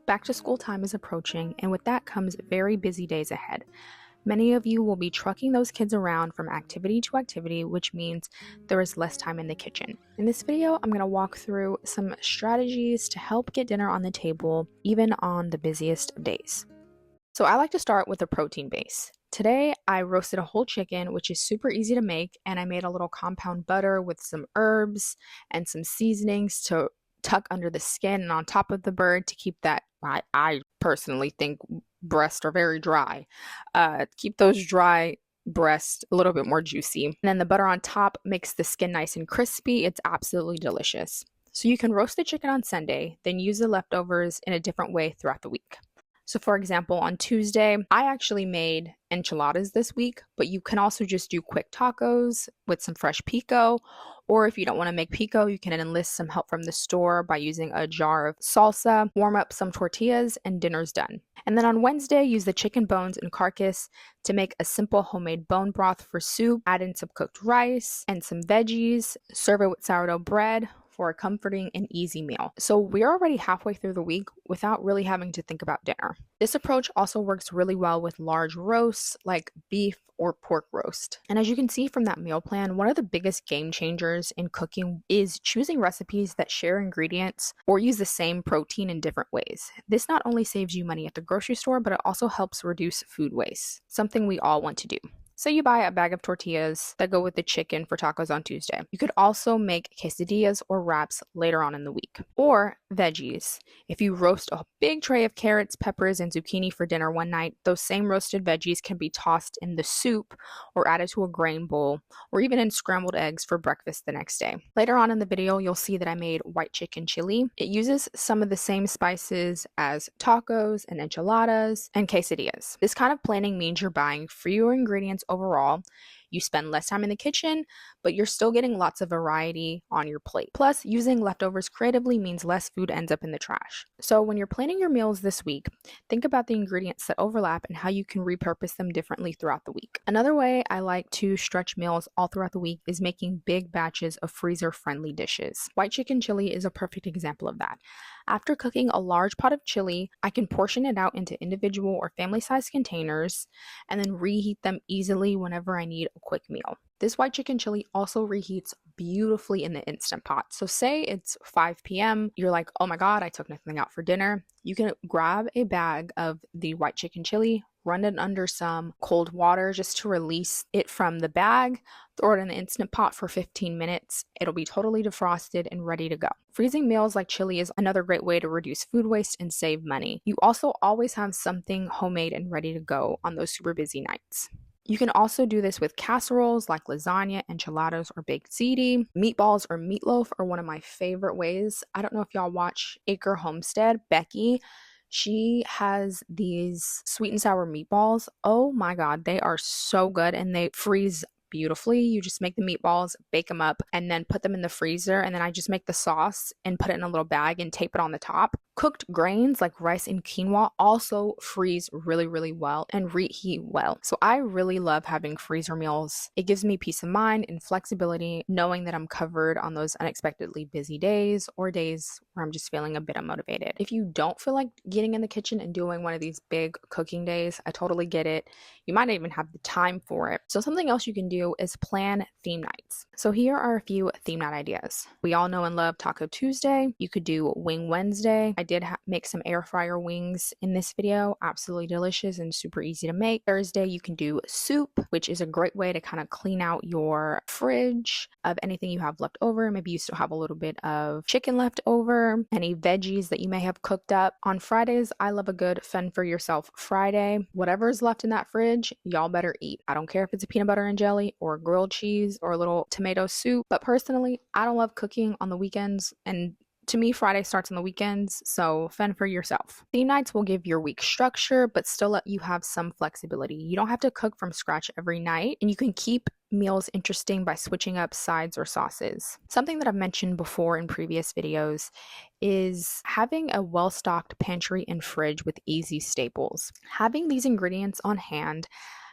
Back to school time is approaching, and with that comes very busy days ahead. Many of you will be trucking those kids around from activity to activity, which means there is less time in the kitchen. In this video, I'm going to walk through some strategies to help get dinner on the table, even on the busiest of days. So I like to start with a protein base. Today, I roasted a whole chicken, which is super easy to make, and I made a little compound butter with some herbs and some seasonings to tuck under the skin and on top of the bird to keep that, I personally think breasts are very dry. Keep those dry breasts a little bit more juicy. And then the butter on top makes the skin nice and crispy. It's absolutely delicious. So you can roast the chicken on Sunday, then use the leftovers in a different way throughout the week. So for example, on Tuesday, I actually made enchiladas this week, but you can also just do quick tacos with some fresh pico. Or if you don't want to make pico, you can enlist some help from the store by using a jar of salsa, warm up some tortillas, and dinner's done. And then on Wednesday, use the chicken bones and carcass to make a simple homemade bone broth for soup, add in some cooked rice and some veggies, serve it with sourdough bread for a comforting and easy meal. So we're already halfway through the week without really having to think about dinner. This approach also works really well with large roasts like beef or pork roast. And as you can see from that meal plan, one of the biggest game changers in cooking is choosing recipes that share ingredients or use the same protein in different ways. This not only saves you money at the grocery store, but it also helps reduce food waste, something we all want to do. So you buy a bag of tortillas that go with the chicken for tacos on Tuesday. You could also make quesadillas or wraps later on in the week. Or veggies. If you roast a big tray of carrots, peppers, and zucchini for dinner one night, those same roasted veggies can be tossed in the soup or added to a grain bowl or even in scrambled eggs for breakfast the next day. Later on in the video, you'll see that I made white chicken chili. It uses some of the same spices as tacos and enchiladas and quesadillas. This kind of planning means you're buying fewer ingredients overall. You spend less time in the kitchen, but you're still getting lots of variety on your plate. Plus, using leftovers creatively means less food ends up in the trash. So when you're planning your meals this week, think about the ingredients that overlap and how you can repurpose them differently throughout the week. Another way I like to stretch meals all throughout the week is making big batches of freezer-friendly dishes. White chicken chili is a perfect example of that. After cooking a large pot of chili, I can portion it out into individual or family-sized containers and then reheat them easily whenever I need a quick meal. This white chicken chili also reheats beautifully in the Instant Pot. So say it's 5 p.m., you're like, oh my God, I took nothing out for dinner. You can grab a bag of the white chicken chili, run it under some cold water just to release it from the bag, throw it in the Instant Pot for 15 minutes. It'll be totally defrosted and ready to go. Freezing meals like chili is another great way to reduce food waste and save money. You also always have something homemade and ready to go on those super busy nights. You can also do this with casseroles like lasagna, enchiladas, or baked ziti. Meatballs or meatloaf are one of my favorite ways. I don't know if y'all watch Acre Homestead. Becky, she has these sweet and sour meatballs. Oh my God, they are so good and they freeze beautifully. You just make the meatballs, bake them up, and then put them in the freezer. And then I just make the sauce and put it in a little bag and tape it on the top. Cooked grains like rice and quinoa also freeze really, really well and reheat well. So I really love having freezer meals. It gives me peace of mind and flexibility knowing that I'm covered on those unexpectedly busy days or days where I'm just feeling a bit unmotivated. If you don't feel like getting in the kitchen and doing one of these big cooking days, I totally get it. You might not even have the time for it. So something else you can do is plan theme nights. So here are a few theme night ideas. We all know and love Taco Tuesday. You could do Wing Wednesday. I did make some air fryer wings in this video. Absolutely delicious and super easy to make. Thursday, you can do soup, which is a great way to kind of clean out your fridge of anything you have left over. Maybe you still have a little bit of chicken left over, any veggies that you may have cooked up. On Fridays, I love a good fend for yourself Friday. Whatever's left in that fridge, y'all better eat. I don't care if it's a peanut butter and jelly or grilled cheese or a little tomato soup, but personally, I don't love cooking on the weekends, and to me, Friday starts on the weekends, so fend for yourself. Theme nights will give your week structure, but still let you have some flexibility. You don't have to cook from scratch every night, and you can keep meals interesting by switching up sides or sauces. Something that I've mentioned before in previous videos is having a well-stocked pantry and fridge with easy staples. Having these ingredients on hand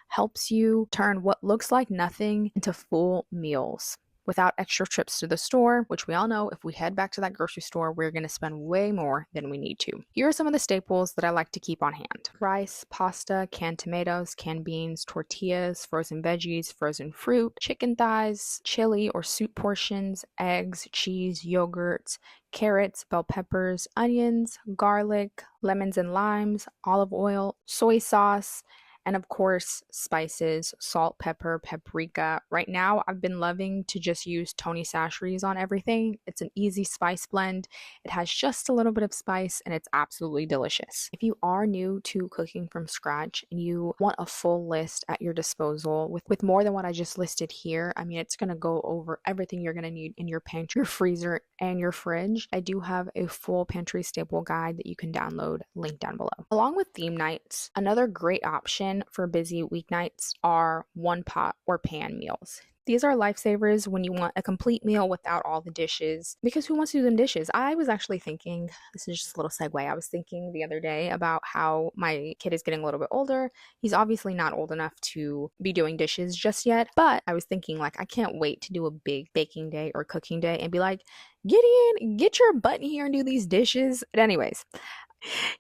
helps you turn what looks like nothing into full meals without extra trips to the store, which we all know if we head back to that grocery store, we're going to spend way more than we need to. Here are some of the staples that I like to keep on hand: rice, pasta, canned tomatoes, canned beans, tortillas, frozen veggies, frozen fruit, chicken thighs, chili or soup portions, eggs, cheese, yogurt, carrots, bell peppers, onions, garlic, lemons and limes, olive oil, soy sauce, and of course, spices, salt, pepper, paprika. Right now, I've been loving to just use Tony Chachere's on everything. It's an easy spice blend. It has just a little bit of spice and it's absolutely delicious. If you are new to cooking from scratch and you want a full list at your disposal with more than what I just listed here, I mean, it's going to go over everything you're going to need in your pantry, your freezer, and your fridge. I do have a full pantry staple guide that you can download, link down below. Along with theme nights, another great option for busy weeknights are one pot or pan meals. These are lifesavers when you want a complete meal without all the dishes, because who wants to do them dishes? I was actually thinking, this is just a little segue, I was thinking the other day about how my kid is getting a little bit older. He's obviously not old enough to be doing dishes just yet, but I was thinking like I can't wait to do a big baking day or cooking day and be like, Gideon, get your butt in here and do these dishes. But anyways,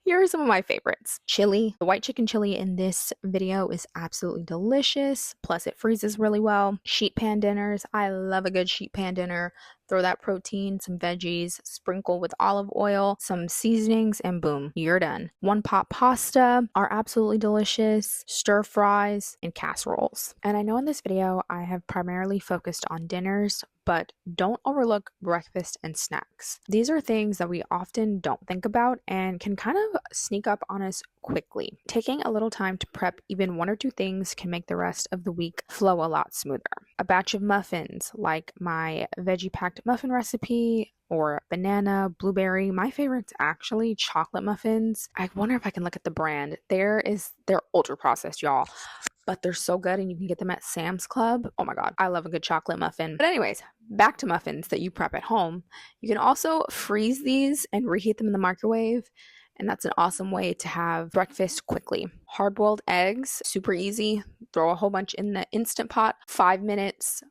here are some of my favorites. Chili. The white chicken chili in this video is absolutely delicious. Plus it freezes really well. Sheet pan dinners. I love a good sheet pan dinner. Throw that protein, some veggies, sprinkle with olive oil, some seasonings, and boom, you're done. One pot pasta are absolutely delicious. Stir fries and casseroles. And I know in this video I have primarily focused on dinners, but don't overlook breakfast and snacks. These are things that we often don't think about and can kind of sneak up on us quickly. Taking a little time to prep even one or two things can make the rest of the week flow a lot smoother. A batch of muffins, like my veggie packed muffin recipe, or banana, blueberry. My favorite's actually chocolate muffins. I wonder if I can look at the brand. They're ultra processed, y'all, but they're so good and you can get them at Sam's Club. Oh my God, I love a good chocolate muffin. But anyways, back to muffins that you prep at home. You can also freeze these and reheat them in the microwave. And that's an awesome way to have breakfast quickly. Hard-boiled eggs, super easy. Throw a whole bunch in the Instant Pot, 5 minutes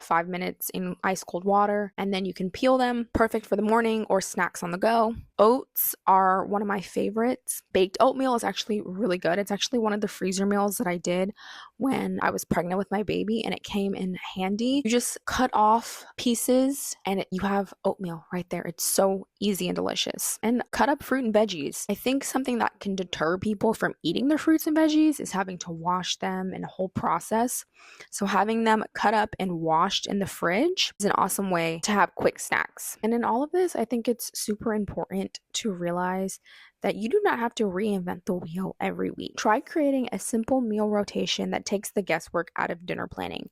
in ice cold water, and then you can peel them. Perfect for the morning or snacks on the go. Oats are one of my favorites. Baked oatmeal is actually really good. It's actually one of the freezer meals that I did when I was pregnant with my baby, and it came in handy. You just cut off pieces and you have oatmeal right there. It's so easy and delicious. And cut up fruit and veggies. I think something that can deter people from eating their fruits and veggies is having to wash them and a whole process. So having them cut up and washed in the fridge is an awesome way to have quick snacks. And in all of this, I think it's super important to realize that you do not have to reinvent the wheel every week. Try creating a simple meal rotation that takes the guesswork out of dinner planning.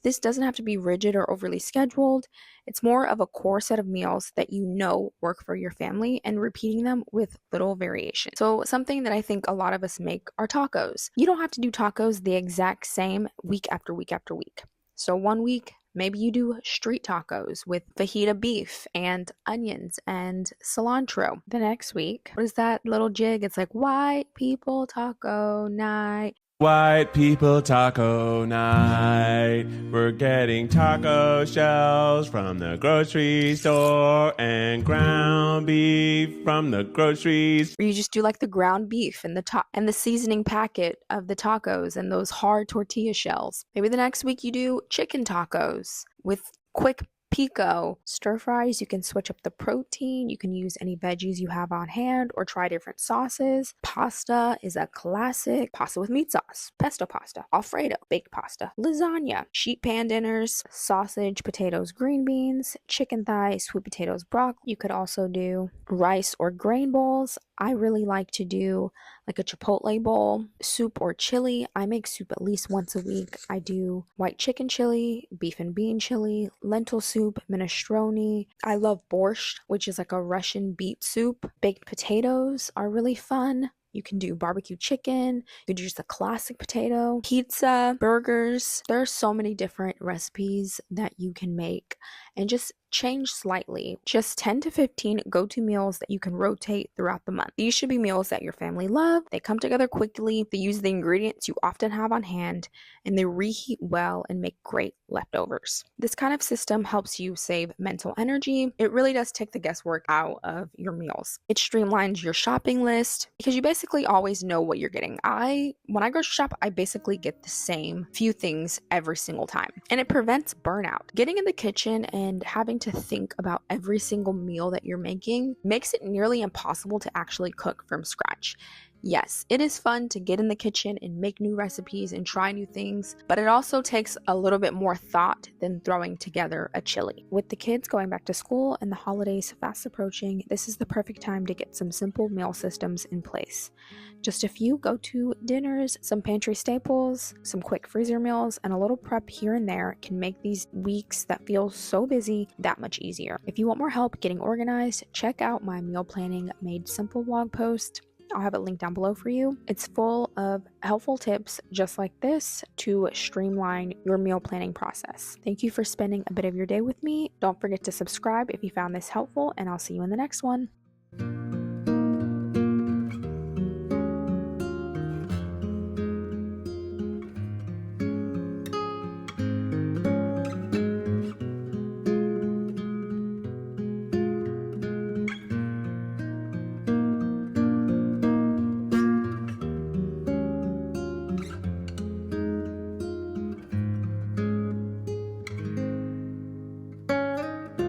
This doesn't have to be rigid or overly scheduled. It's more of a core set of meals that you know work for your family and repeating them with little variation. So something that I think a lot of us make are tacos. You don't have to do tacos the exact same week after week after week. So one week, maybe you do street tacos with fajita beef and onions and cilantro. The next week, what is that little jig? It's like white people taco night. White people taco night. We're getting taco shells from the grocery store and ground beef from the groceries. Or you just do like the ground beef and the seasoning packet of the tacos and those hard tortilla shells. Maybe the next week you do chicken tacos with quick pico. Stir fries, you can switch up the protein, you can use any veggies you have on hand or try different sauces. Pasta is a classic. Pasta with meat sauce, pesto pasta, alfredo, baked pasta, lasagna, sheet pan dinners, sausage, potatoes, green beans, chicken thighs, sweet potatoes, broccoli. You could also do rice or grain bowls. I really like to do like a chipotle bowl, soup or chili. I make soup at least once a week. I do white chicken chili, beef and bean chili, lentil soup, minestrone. I love borscht, which is like a Russian beet soup. Baked potatoes are really fun. You can do barbecue chicken. You can do just a classic potato, pizza, burgers. There are so many different recipes that you can make and just change slightly. Just 10 to 15 go-to meals that you can rotate throughout the month. These should be meals that your family love, they come together quickly, they use the ingredients you often have on hand, and they reheat well and make great leftovers. This kind of system helps you save mental energy. It really does take the guesswork out of your meals. It streamlines your shopping list because you basically always know what you're getting. When I grocery shop, I basically get the same few things every single time. And it prevents burnout. Getting in the kitchen and having to think about every single meal that you're making makes it nearly impossible to actually cook from scratch. Yes, it is fun to get in the kitchen and make new recipes and try new things, but it also takes a little bit more thought than throwing together a chili. With the kids going back to school and the holidays fast approaching, this is the perfect time to get some simple meal systems in place. Just a few go-to dinners, some pantry staples, some quick freezer meals, and a little prep here and there can make these weeks that feel so busy that much easier. If you want more help getting organized, check out my meal planning made simple blog post. I'll have it linked down below for you. It's full of helpful tips just like this to streamline your meal planning process. Thank you for spending a bit of your day with me. Don't forget to subscribe if you found this helpful, and I'll see you in the next one.